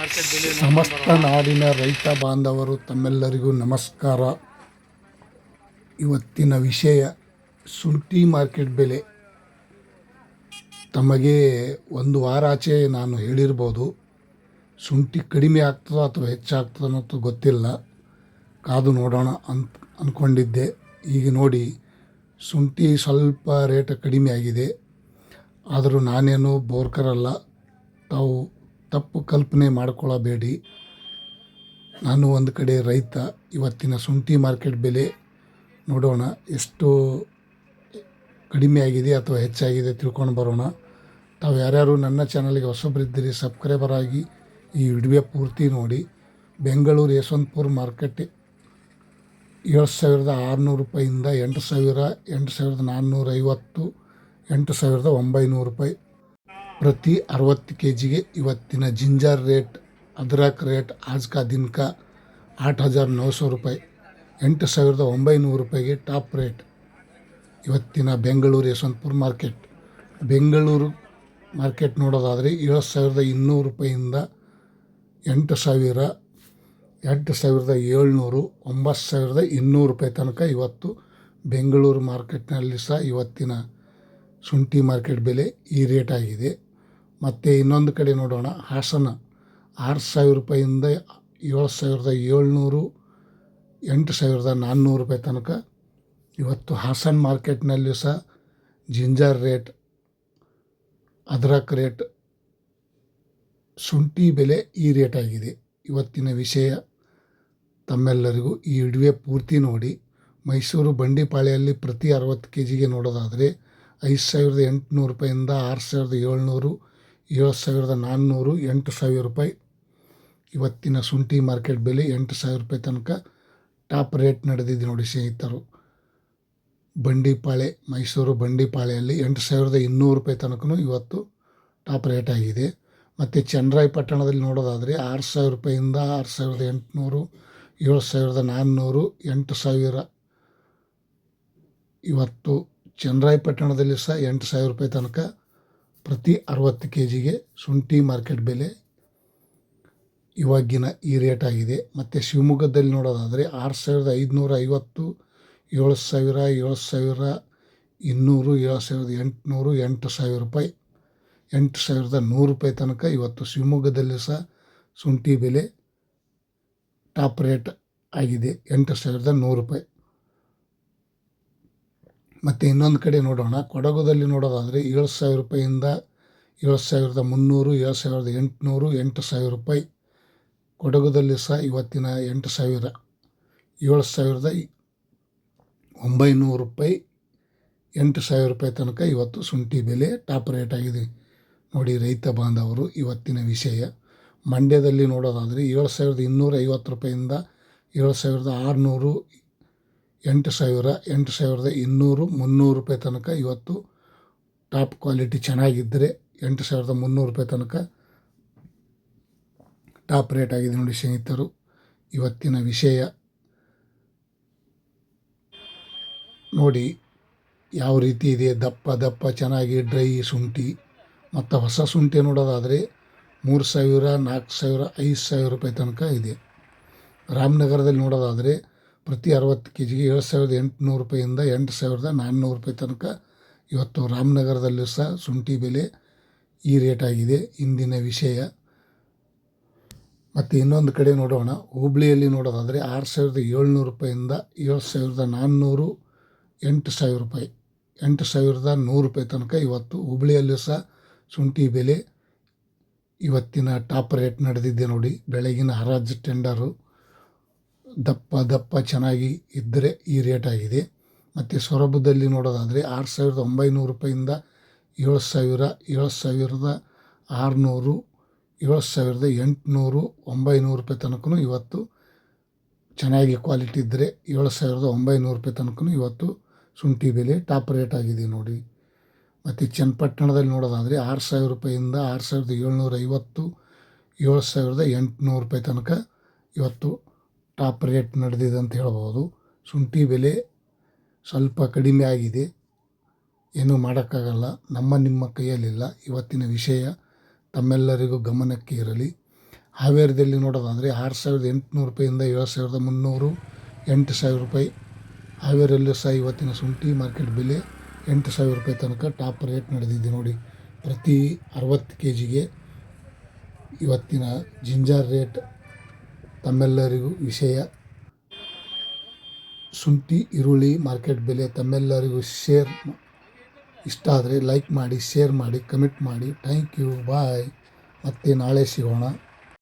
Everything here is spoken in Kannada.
ಸಮಸ್ತ ನಾಡಿನ ರೈತ ಬಾಂಧವರು ತಮ್ಮೆಲ್ಲರಿಗೂ ನಮಸ್ಕಾರ. ಇವತ್ತಿನ ವಿಷಯ ಶುಂಠಿ ಮಾರ್ಕೆಟ್ ಬೆಲೆ. ತಮಗೆ ಒಂದು ವಾರ ಆಚೆ ನಾನು ಹೇಳಿರ್ಬೋದು, ಶುಂಠಿ ಕಡಿಮೆ ಆಗ್ತದೋ ಅಥವಾ ಹೆಚ್ಚಾಗ್ತದೋ ಅನ್ನೋದು ಗೊತ್ತಿಲ್ಲ, ಕಾದು ನೋಡೋಣ ಅಂದ್ಕೊಂಡಿದ್ದೆ. ಈಗ ನೋಡಿ, ಶುಂಠಿ ಸ್ವಲ್ಪ ರೇಟ್ ಕಡಿಮೆ ಆಗಿದೆ. ಆದರೂ ನಾನೇನು ಬೋರ್ಕರಲ್ಲ, ತಾವು ತಪ್ಪು ಕಲ್ಪನೆ ಮಾಡಿಕೊಳ್ಳಬೇಡಿ. ನಾನು ಒಂದು ಕಡೆ ರೈತ. ಇವತ್ತಿನ ಶುಂಠಿ ಮಾರ್ಕೆಟ್ ಬೆಲೆ ನೋಡೋಣ, ಎಷ್ಟು ಕಡಿಮೆ ಆಗಿದೆ ಅಥವಾ ಹೆಚ್ಚಾಗಿದೆ ತಿಳ್ಕೊಂಡು ಬರೋಣ. ತಾವು ಯಾರ್ಯಾರು ನನ್ನ ಚಾನಲ್ಗೆ ಹೊಸಬರಿದ್ದೀರಿ ಸಬ್ಸ್ಕ್ರೈಬರ್ ಆಗಿ ಈ ವಿಡಿಯೋ ಪೂರ್ತಿ ನೋಡಿ. ಬೆಂಗಳೂರು ಯಶವಂತಪುರ ಮಾರ್ಕೆಟ್ 7,600 ರೂಪಾಯಿಂದ 8,000, 8,450, 8,900 ರೂಪಾಯಿ ಪ್ರತಿ 60 kg. ಇವತ್ತಿನ ಜಿಂಜರ್ ರೇಟ್, ಅದ್ರಕ್ ರೇಟ್ ಆಜ್ ಕಾ ದಿನ ಕಾ 8,900 ರೂಪಾಯಿ, 8,900 ರೂಪಾಯಿಗೆ ಟಾಪ್ ರೇಟ್. ಇವತ್ತಿನ ಬೆಂಗಳೂರು ಯಶವಂತಪುರ ಮಾರ್ಕೆಟ್. ಬೆಂಗಳೂರು ಮಾರ್ಕೆಟ್ ನೋಡೋದಾದರೆ 7,200 ರೂಪಾಯಿಂದ 8,000, 8,700, 9,200 ರೂಪಾಯಿ ತನಕ ಇವತ್ತು ಬೆಂಗಳೂರು ಮಾರ್ಕೆಟ್ನಲ್ಲಿ ಸಹ ಇವತ್ತಿನ ಶುಂಠಿ ಮಾರ್ಕೆಟ್ ಬೆಲೆ ಈ ರೇಟ್ ಆಗಿದೆ. ಮತ್ತು ಇನ್ನೊಂದು ಕಡೆ ನೋಡೋಣ, ಹಾಸನ 6,000 ರೂಪಾಯಿಂದ 7,700, 8,400 ರೂಪಾಯಿ ತನಕ ಇವತ್ತು ಹಾಸನ ಮಾರ್ಕೆಟ್ನಲ್ಲಿ ಸಹ ಜಿಂಜರ್ ರೇಟ್, ಅದ್ರಕ್ ರೇಟ್, ಶುಂಠಿ ಬೆಲೆ ಈ ರೇಟ್ ಆಗಿದೆ. ಇವತ್ತಿನ ವಿಷಯ ತಮ್ಮೆಲ್ಲರಿಗೂ ಈ ವಿಡಿಯೋ ಪೂರ್ತಿ ನೋಡಿ. ಮೈಸೂರು ಬಂಡಿಪಾಳ್ಯಲ್ಲಿ ಪ್ರತಿ 60 kg ನೋಡೋದಾದರೆ 5,800 ರೂಪಾಯಿಂದ 6,700, 7,400, 8,000 ರೂಪಾಯಿ ಇವತ್ತಿನ ಶುಂಠಿ ಮಾರ್ಕೆಟ್ ಬೆಲೆ. 8,000 ರೂಪಾಯಿ ತನಕ ಟಾಪ್ ರೇಟ್ ನಡೆದಿದೆ ನೋಡಿ ಸ್ನೇಹಿತರು. ಬಂಡಿಪಾಳೆ, ಮೈಸೂರು ಬಂಡಿಪಾಳೆಯಲ್ಲಿ 8,200 ರೂಪಾಯಿ ತನಕ ಇವತ್ತು ಟಾಪ್ ರೇಟ್ ಆಗಿದೆ. ಮತ್ತು ಚನ್ನರಾಯಪಟ್ಟಣದಲ್ಲಿ ನೋಡೋದಾದರೆ 6,000 ರೂಪಾಯಿಂದ 6,800, 7,400, 8,000 ಇವತ್ತು ಚನ್ನರಾಯಪಟ್ಟಣದಲ್ಲಿ ಸಹ 8,000 ರೂಪಾಯಿ ತನಕ ಪ್ರತಿ 60 kgಗೆ ಶುಂಠಿ ಮಾರ್ಕೆಟ್ ಬೆಲೆ ಇವಾಗಿನ ಈ ರೇಟ್ ಆಗಿದೆ. ಮತ್ತು ಶಿವಮೊಗ್ಗದಲ್ಲಿ ನೋಡೋದಾದರೆ 6,550, 7,000, 7,200, 7,800, 8,000 ರೂಪಾಯಿ, 8,100 ರೂಪಾಯಿ ತನಕ ಇವತ್ತು ಶಿವಮೊಗ್ಗದಲ್ಲಿ ಸಹ ಶುಂಠಿ ಬೆಲೆ ಟಾಪ್ ರೇಟ್ ಆಗಿದೆ, 8,100 ರೂಪಾಯಿ. ಮತ್ತು ಇನ್ನೊಂದು ಕಡೆ ನೋಡೋಣ, ಕೊಡಗುದಲ್ಲಿ ನೋಡೋದಾದರೆ 7,000 ರೂಪಾಯಿಂದ 7,300, 7,800, 8,000 ರೂಪಾಯಿ ಕೊಡಗುದಲ್ಲಿ ಸಹ ಇವತ್ತಿನ 8,000, 7,900 ರೂಪಾಯಿ, 8,000 ರೂಪಾಯಿ ತನಕ ಇವತ್ತು ಶುಂಠಿ ಬೆಲೆ ಟಾಪ್ ರೇಟ್ ಆಗಿದೆ ನೋಡಿ ರೈತ ಬಾಂಧವರು. ಇವತ್ತಿನ ವಿಷಯ ಮಂಡ್ಯದಲ್ಲಿ ನೋಡೋದಾದರೆ 7,250 ರೂಪಾಯಿಂದ 7,600, 8,000, 8,200, 300 ರೂಪಾಯಿ ತನಕ ಇವತ್ತು ಟಾಪ್ ಕ್ವಾಲಿಟಿ ಚೆನ್ನಾಗಿದ್ದರೆ 8,300 ರೂಪಾಯಿ ತನಕ ಟಾಪ್ ರೇಟ್ ಆಗಿದೆ ನೋಡಿ ಸ್ನೇಹಿತರು. ಇವತ್ತಿನ ವಿಷಯ ನೋಡಿ ಯಾವ ರೀತಿ ಇದೆ, ದಪ್ಪ ಚೆನ್ನಾಗಿ ಡ್ರೈ ಶುಂಠಿ. ಮತ್ತು ಹೊಸ ಶುಂಠಿ ನೋಡೋದಾದರೆ 3,000, 4,000, 5,000 ರೂಪಾಯಿ ತನಕ ಇದೆ. ರಾಮನಗರದಲ್ಲಿ ನೋಡೋದಾದರೆ ಪ್ರತಿ 60 kgಗೆ 7,800 ರೂಪಾಯಿಂದ 8,400 ರೂಪಾಯಿ ತನಕ ಇವತ್ತು ರಾಮನಗರದಲ್ಲೂ ಸಹ ಶುಂಠಿ ಬೆಲೆ ಈ ರೇಟ್ ಆಗಿದೆ ಇಂದಿನ ವಿಷಯ. ಮತ್ತು ಇನ್ನೊಂದು ಕಡೆ ನೋಡೋಣ, ಹುಬ್ಳಿಯಲ್ಲಿ ನೋಡೋದಾದರೆ 6,700 ರೂಪಾಯಿಂದ 7,400, 8,000 ರೂಪಾಯಿ, 8,100 ರೂಪಾಯಿ ತನಕ ಇವತ್ತು ಹುಬ್ಳಿಯಲ್ಲೂ ಸಹ ಶುಂಠಿ ಬೆಲೆ ಇವತ್ತಿನ ಟಾಪ್ ರೇಟ್ ನಡೆದಿದೆ ನೋಡಿ. ಬೆಳಗಿನ ಹರಾಜು ಟೆಂಡರು ದಪ್ಪ ಚೆನ್ನಾಗಿ ಇದ್ದರೆ ಈ ರೇಟ್ ಆಗಿದೆ. ಮತ್ತು ಸೊರಬದಲ್ಲಿ ನೋಡೋದಾದರೆ 6,900 ರೂಪಾಯಿಂದ 7,000, 7,600, 7,800, 900 ರೂಪಾಯಿ ತನಕ ಇವತ್ತು ಚೆನ್ನಾಗಿ ಕ್ವಾಲಿಟಿ ಇದ್ದರೆ 7,900 ರೂಪಾಯಿ ತನಕ ಇವತ್ತು ಶುಂಠಿ ಬೆಲೆ ಟಾಪ್ ರೇಟ್ ಆಗಿದೆ ನೋಡಿ. ಮತ್ತು ಚನ್ನಪಟ್ಟಣದಲ್ಲಿ ನೋಡೋದಾದರೆ 6,000 ರೂಪಾಯಿಂದ 6,750, 7,800 ರೂಪಾಯಿ ತನಕ ಇವತ್ತು ಟಾಪ್ ರೇಟ್ ನಡೆದಿದೆ ಅಂತ ಹೇಳ್ಬೋದು. ಶುಂಠಿ ಬೆಲೆ ಸ್ವಲ್ಪ ಕಡಿಮೆ ಆಗಿದೆ, ಏನೂ ಮಾಡೋಕ್ಕಾಗಲ್ಲ, ನಿಮ್ಮ ಕೈಯಲ್ಲಿಲ್ಲ. ಇವತ್ತಿನ ವಿಷಯ ತಮ್ಮೆಲ್ಲರಿಗೂ ಗಮನಕ್ಕೆ ಇರಲಿ. ಹಾವೇರಿಯಲ್ಲಿ ನೋಡೋದಾದರೆ 6,800 ರೂಪಾಯಿಂದ 7,300, 8,000 ರೂಪಾಯಿ. ಹಾವೇರಿಯಲ್ಲೂ ಸಹ ಇವತ್ತಿನ ಶುಂಠಿ ಮಾರ್ಕೆಟ್ ಬೆಲೆ 8,000 ರೂಪಾಯಿ ತನಕ ಟಾಪ್ ರೇಟ್ ನಡೆದಿದೆ ನೋಡಿ. ಪ್ರತಿ 60 kgಗೆ ಇವತ್ತಿನ ಜಿಂಜರ್ ರೇಟ್ ತಮ್ಮೆಲ್ಲರಿಗೂ ವಿಷಯ. ಶುಂಠಿ ಈರುಳ್ಳಿ ಮಾರ್ಕೆಟ್ ಬೆಲೆ ತಮ್ಮೆಲ್ಲರಿಗೂ ಇಷ್ಟ ಆದರೆ ಲೈಕ್ ಮಾಡಿ, ಶೇರ್ ಮಾಡಿ, ಕಮೆಂಟ್ ಮಾಡಿ. ಥ್ಯಾಂಕ್ ಯು, ಬಾಯ್. ಮತ್ತೆ ನಾಳೆ ಸಿಗೋಣ.